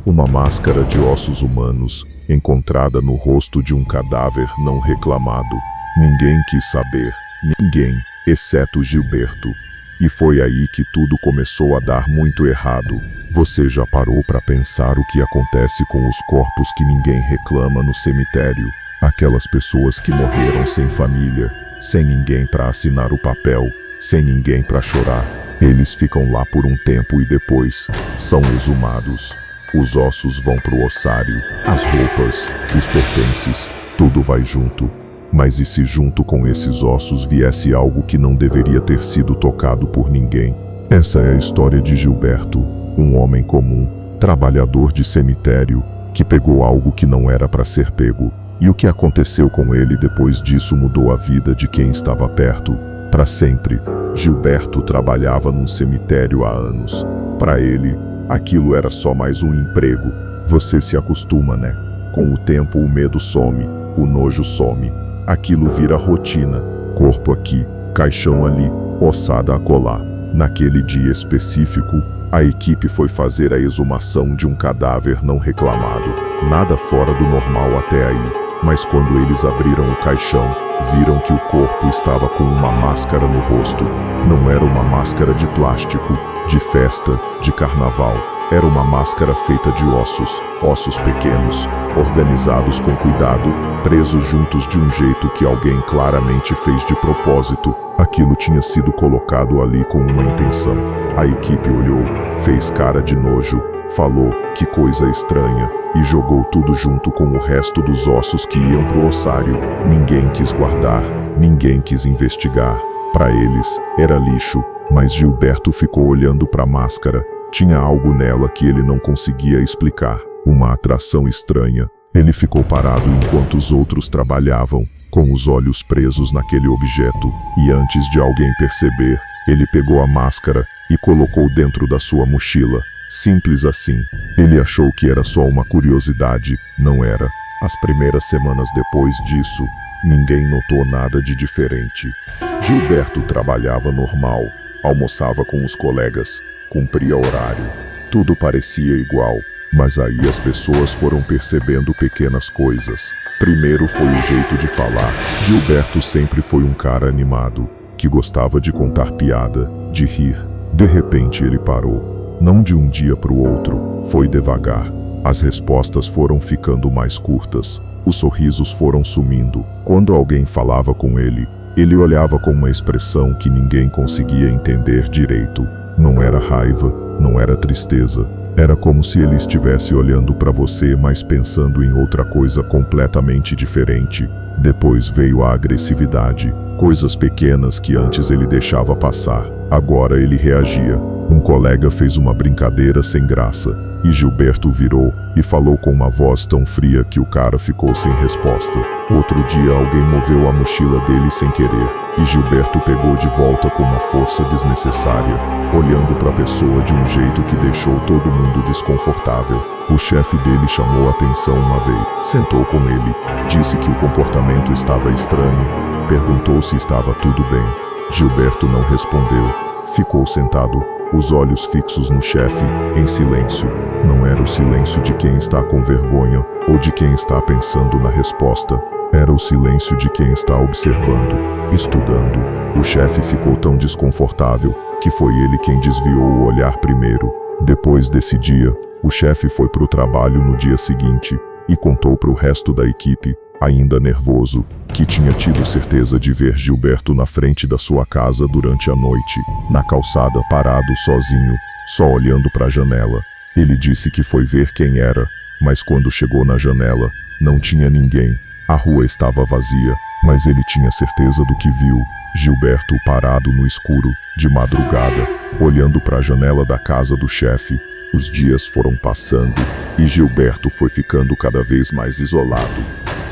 uma máscara de ossos humanos, encontrada no rosto de um cadáver não reclamado. Ninguém quis saber, ninguém, exceto Gilberto. E foi aí que tudo começou a dar muito errado. Você já parou para pensar o que acontece com os corpos que ninguém reclama no cemitério? Aquelas pessoas que morreram sem família, sem ninguém para assinar o papel, sem ninguém para chorar. Eles ficam lá por um tempo e depois são exumados. Os ossos vão pro ossário, as roupas, os pertences, tudo vai junto. Mas e se junto com esses ossos viesse algo que não deveria ter sido tocado por ninguém? Essa é a história de Gilberto, um homem comum, trabalhador de cemitério, que pegou algo que não era para ser pego. E o que aconteceu com ele depois disso mudou a vida de quem estava perto, para sempre. Gilberto trabalhava num cemitério há anos. Para ele, aquilo era só mais um emprego. Você se acostuma, né? Com o tempo o medo some, o nojo some. Aquilo vira rotina, corpo aqui, caixão ali, ossada acolá. Naquele dia específico, a equipe foi fazer a exumação de um cadáver não reclamado. Nada fora do normal até aí, mas quando eles abriram o caixão, viram que o corpo estava com uma máscara no rosto. Não era uma máscara de plástico, de festa, de carnaval. Era uma máscara feita de ossos, ossos pequenos, organizados com cuidado, presos juntos de um jeito que alguém claramente fez de propósito. Aquilo tinha sido colocado ali com uma intenção. A equipe olhou, fez cara de nojo, falou, que coisa estranha, e jogou tudo junto com o resto dos ossos que iam pro ossário. Ninguém quis guardar, ninguém quis investigar. Para eles, era lixo, mas Gilberto ficou olhando para a máscara. Tinha algo nela que ele não conseguia explicar, uma atração estranha. Ele ficou parado enquanto os outros trabalhavam, com os olhos presos naquele objeto, e antes de alguém perceber, ele pegou a máscara e colocou dentro da sua mochila. Simples assim. Ele achou que era só uma curiosidade, não era. As primeiras semanas depois disso, ninguém notou nada de diferente. Gilberto trabalhava normal, almoçava com os colegas, cumpria horário. Tudo parecia igual, mas aí as pessoas foram percebendo pequenas coisas. Primeiro foi o jeito de falar. Gilberto sempre foi um cara animado, que gostava de contar piada, de rir. De repente ele parou. Não de um dia para o outro, foi devagar. As respostas foram ficando mais curtas. Os sorrisos foram sumindo. Quando alguém falava com ele, ele olhava com uma expressão que ninguém conseguia entender direito. Não era raiva, não era tristeza. Era como se ele estivesse olhando para você, mas pensando em outra coisa completamente diferente. Depois veio a agressividade. Coisas pequenas que antes ele deixava passar. Agora ele reagia. Um colega fez uma brincadeira sem graça, e Gilberto virou e falou com uma voz tão fria que o cara ficou sem resposta. Outro dia alguém moveu a mochila dele sem querer, e Gilberto pegou de volta com uma força desnecessária, olhando para a pessoa de um jeito que deixou todo mundo desconfortável. O chefe dele chamou a atenção uma vez, sentou com ele, disse que o comportamento estava estranho, perguntou se estava tudo bem. Gilberto não respondeu, ficou sentado, os olhos fixos no chefe, em silêncio. Não era o silêncio de quem está com vergonha ou de quem está pensando na resposta. Era o silêncio de quem está observando, estudando. O chefe ficou tão desconfortável que foi ele quem desviou o olhar primeiro. Depois desse dia, o chefe foi para o trabalho no dia seguinte e contou para o resto da equipe, ainda nervoso, que tinha tido certeza de ver Gilberto na frente da sua casa durante a noite, na calçada parado sozinho, só olhando para a janela. Ele disse que foi ver quem era, mas quando chegou na janela, não tinha ninguém. A rua estava vazia, mas ele tinha certeza do que viu. Gilberto parado no escuro, de madrugada, olhando para a janela da casa do chefe. Os dias foram passando, e Gilberto foi ficando cada vez mais isolado.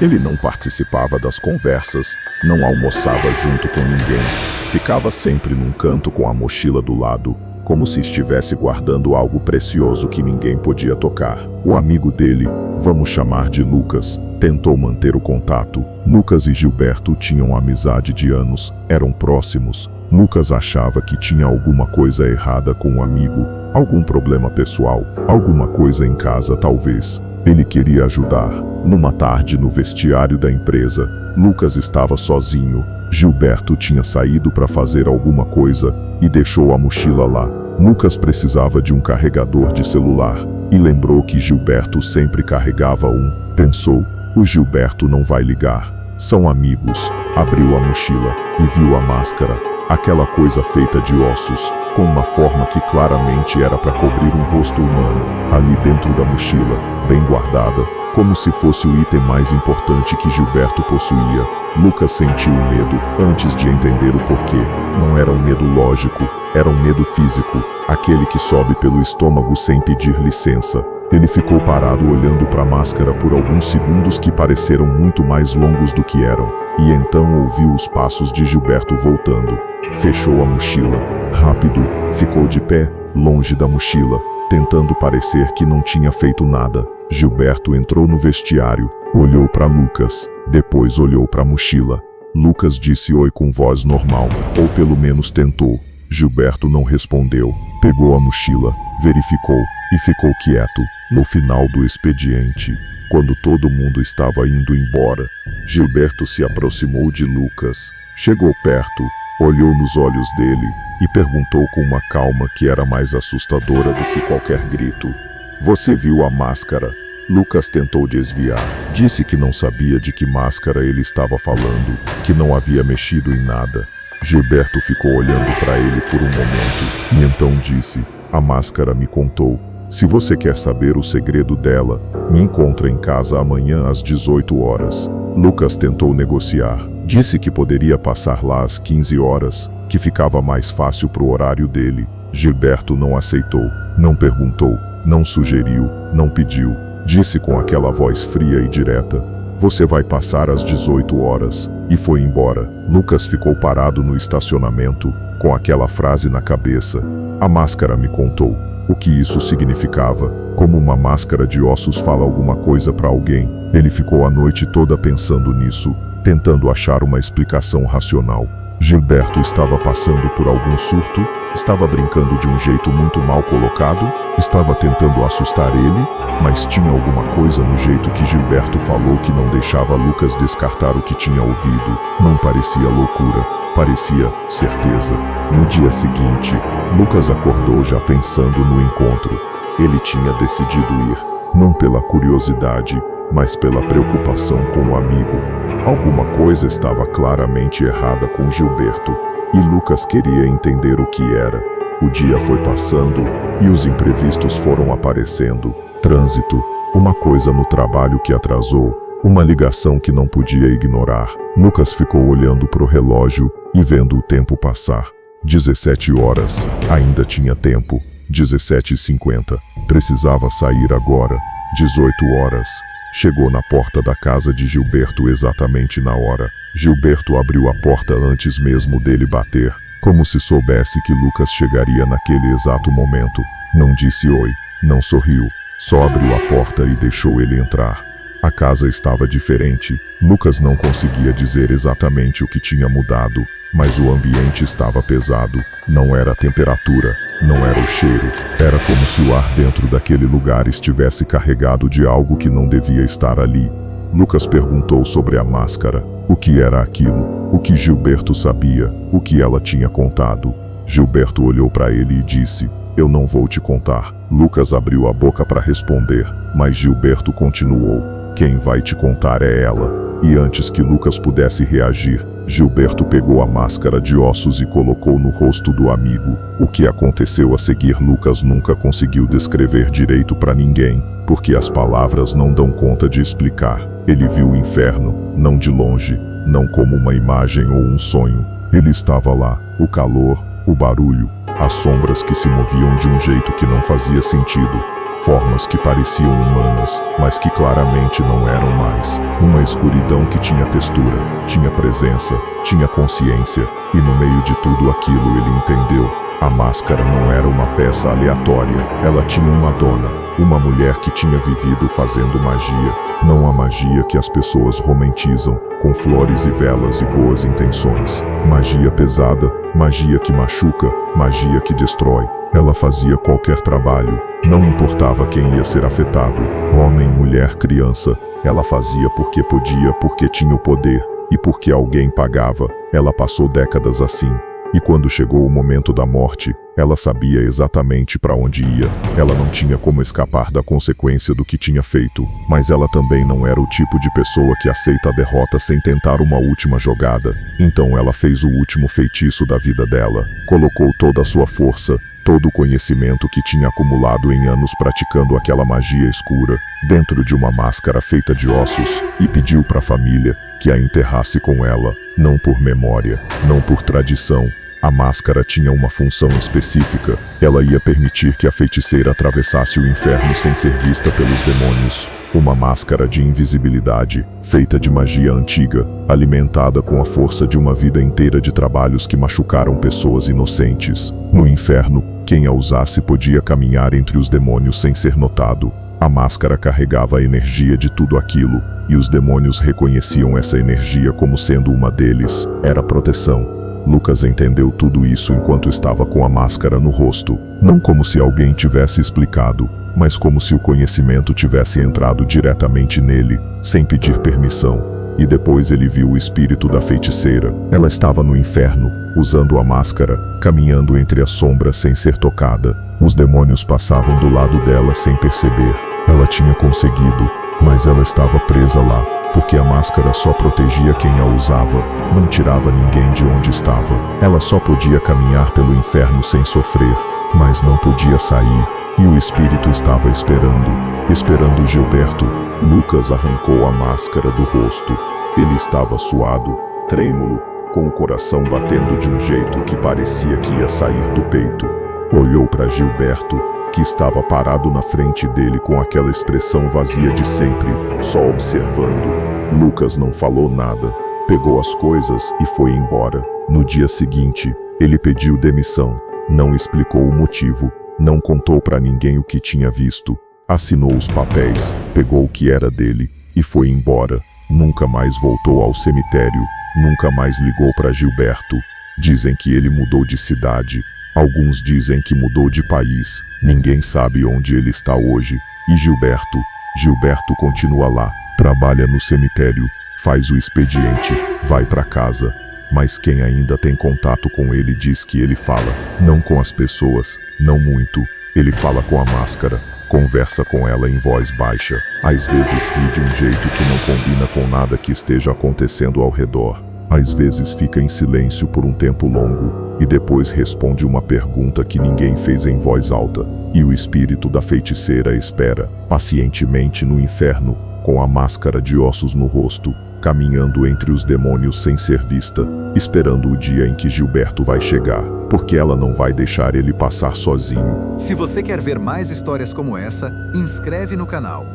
Ele não participava das conversas, não almoçava junto com ninguém, ficava sempre num canto com a mochila do lado, como se estivesse guardando algo precioso que ninguém podia tocar. O amigo dele, vamos chamar de Lucas, tentou manter o contato. Lucas e Gilberto tinham amizade de anos, eram próximos. Lucas achava que tinha alguma coisa errada com o amigo, Algum problema pessoal, alguma coisa em casa talvez. Ele queria ajudar. Numa tarde no vestiário da empresa, Lucas estava sozinho. Gilberto tinha saído para fazer alguma coisa e deixou a mochila lá. Lucas precisava de um carregador de celular e lembrou que Gilberto sempre carregava um. Pensou, o Gilberto não vai ligar. São amigos. Abriu a mochila e viu a máscara. Aquela coisa feita de ossos, com uma forma que claramente era para cobrir um rosto humano, ali dentro da mochila, bem guardada, como se fosse o item mais importante que Gilberto possuía. Lucas sentiu medo antes de entender o porquê. Não era um medo lógico, era um medo físico, aquele que sobe pelo estômago sem pedir licença. Ele ficou parado olhando para a máscara por alguns segundos que pareceram muito mais longos do que eram, e então ouviu os passos de Gilberto voltando. Fechou a mochila. Rápido, ficou de pé, longe da mochila, tentando parecer que não tinha feito nada. Gilberto entrou no vestiário, olhou para Lucas, depois olhou para a mochila. Lucas disse oi com voz normal, ou pelo menos tentou. Gilberto não respondeu. Pegou a mochila, verificou e ficou quieto. No final do expediente, quando todo mundo estava indo embora, Gilberto se aproximou de Lucas, chegou perto, olhou nos olhos dele e perguntou com uma calma que era mais assustadora do que qualquer grito: "Você viu a máscara?" Lucas tentou desviar. Disse que não sabia de que máscara ele estava falando, que não havia mexido em nada. Gilberto ficou olhando para ele por um momento e então disse: "A máscara me contou. Se você quer saber o segredo dela, me encontra em casa amanhã às 18 horas. Lucas tentou negociar. Disse que poderia passar lá às 15 horas, que ficava mais fácil pro horário dele. Gilberto não aceitou, não perguntou, não sugeriu, não pediu. Disse com aquela voz fria e direta: "Você vai passar às 18 horas", e foi embora. Lucas ficou parado no estacionamento, com aquela frase na cabeça. A máscara me contou. O que isso significava? Como uma máscara de ossos fala alguma coisa para alguém? Ele ficou a noite toda pensando nisso, tentando achar uma explicação racional. Gilberto estava passando por algum surto? Estava brincando de um jeito muito mal colocado? Estava tentando assustar ele? Mas tinha alguma coisa no jeito que Gilberto falou que não deixava Lucas descartar o que tinha ouvido. Não parecia loucura, parecia certeza. No dia seguinte, Lucas acordou já pensando no encontro. Ele tinha decidido ir, não pela curiosidade, mas pela preocupação com o amigo. Alguma coisa estava claramente errada com Gilberto, e Lucas queria entender o que era. O dia foi passando, e os imprevistos foram aparecendo. Trânsito, uma coisa no trabalho que atrasou, uma ligação que não podia ignorar. Lucas ficou olhando pro relógio e vendo o tempo passar. 17 horas, ainda tinha tempo. 17h50, precisava sair agora. 18 horas. Chegou na porta da casa de Gilberto exatamente na hora. Gilberto abriu a porta antes mesmo dele bater, como se soubesse que Lucas chegaria naquele exato momento. Não disse oi, não sorriu, só abriu a porta e deixou ele entrar. A casa estava diferente. Lucas não conseguia dizer exatamente o que tinha mudado, mas o ambiente estava pesado. Não era a temperatura, não era o cheiro. Era como se o ar dentro daquele lugar estivesse carregado de algo que não devia estar ali. Lucas perguntou sobre a máscara. O que era aquilo? O que Gilberto sabia? O que ela tinha contado? Gilberto olhou para ele e disse: "Eu não vou te contar." Lucas abriu a boca para responder, mas Gilberto continuou: "Quem vai te contar é ela." E antes que Lucas pudesse reagir, Gilberto pegou a máscara de ossos e colocou no rosto do amigo. O que aconteceu a seguir Lucas nunca conseguiu descrever direito para ninguém, porque as palavras não dão conta de explicar. Ele viu o inferno, não de longe, não como uma imagem ou um sonho. Ele estava lá, o calor, o barulho, as sombras que se moviam de um jeito que não fazia sentido. Formas que pareciam humanas, mas que claramente não eram mais. Uma escuridão que tinha textura, tinha presença, tinha consciência, e no meio de tudo aquilo ele entendeu. A máscara não era uma peça aleatória, ela tinha uma dona, uma mulher que tinha vivido fazendo magia. Não a magia que as pessoas romantizam, com flores e velas e boas intenções. Magia pesada, magia que machuca, magia que destrói. Ela fazia qualquer trabalho, não importava quem ia ser afetado, homem, mulher, criança. Ela fazia porque podia, porque tinha o poder, e porque alguém pagava. Ela passou décadas assim. E quando chegou o momento da morte, ela sabia exatamente para onde ia. Ela não tinha como escapar da consequência do que tinha feito, mas ela também não era o tipo de pessoa que aceita a derrota sem tentar uma última jogada. Então ela fez o último feitiço da vida dela. Colocou toda a sua força, todo o conhecimento que tinha acumulado em anos praticando aquela magia escura, dentro de uma máscara feita de ossos, e pediu para a família que a enterrasse com ela, não por memória, não por tradição. A máscara tinha uma função específica. Ela ia permitir que a feiticeira atravessasse o inferno sem ser vista pelos demônios. Uma máscara de invisibilidade, feita de magia antiga, alimentada com a força de uma vida inteira de trabalhos que machucaram pessoas inocentes. No inferno, quem a usasse podia caminhar entre os demônios sem ser notado. A máscara carregava a energia de tudo aquilo, e os demônios reconheciam essa energia como sendo uma deles. Era proteção. Lucas entendeu tudo isso enquanto estava com a máscara no rosto, não como se alguém tivesse explicado, mas como se o conhecimento tivesse entrado diretamente nele, sem pedir permissão. E depois ele viu o espírito da feiticeira. Ela estava no inferno, usando a máscara, caminhando entre as sombras sem ser tocada. Os demônios passavam do lado dela sem perceber. Ela tinha conseguido, mas ela estava presa lá, porque a máscara só protegia quem a usava, não tirava ninguém de onde estava. Ela só podia caminhar pelo inferno sem sofrer, mas não podia sair, e o espírito estava esperando Gilberto. Lucas arrancou a máscara do rosto. Ele estava suado, trêmulo, com o coração batendo de um jeito que parecia que ia sair do peito. Olhou para Gilberto, que estava parado na frente dele com aquela expressão vazia de sempre, só observando. Lucas não falou nada, pegou as coisas e foi embora. No dia seguinte, ele pediu demissão, não explicou o motivo, não contou para ninguém o que tinha visto, assinou os papéis, pegou o que era dele e foi embora. Nunca mais voltou ao cemitério, nunca mais ligou para Gilberto. Dizem que ele mudou de cidade. Alguns dizem que mudou de país. Ninguém sabe onde ele está hoje. E Gilberto continua lá, trabalha no cemitério, faz o expediente, vai para casa. Mas quem ainda tem contato com ele diz que ele fala, não com as pessoas, não muito. Ele fala com a máscara, conversa com ela em voz baixa. Às vezes ri de um jeito que não combina com nada que esteja acontecendo ao redor. Às vezes fica em silêncio por um tempo longo, e depois responde uma pergunta que ninguém fez em voz alta. E o espírito da feiticeira espera, pacientemente no inferno, com a máscara de ossos no rosto, caminhando entre os demônios sem ser vista, esperando o dia em que Gilberto vai chegar, porque ela não vai deixar ele passar sozinho. Se você quer ver mais histórias como essa, inscreve no canal.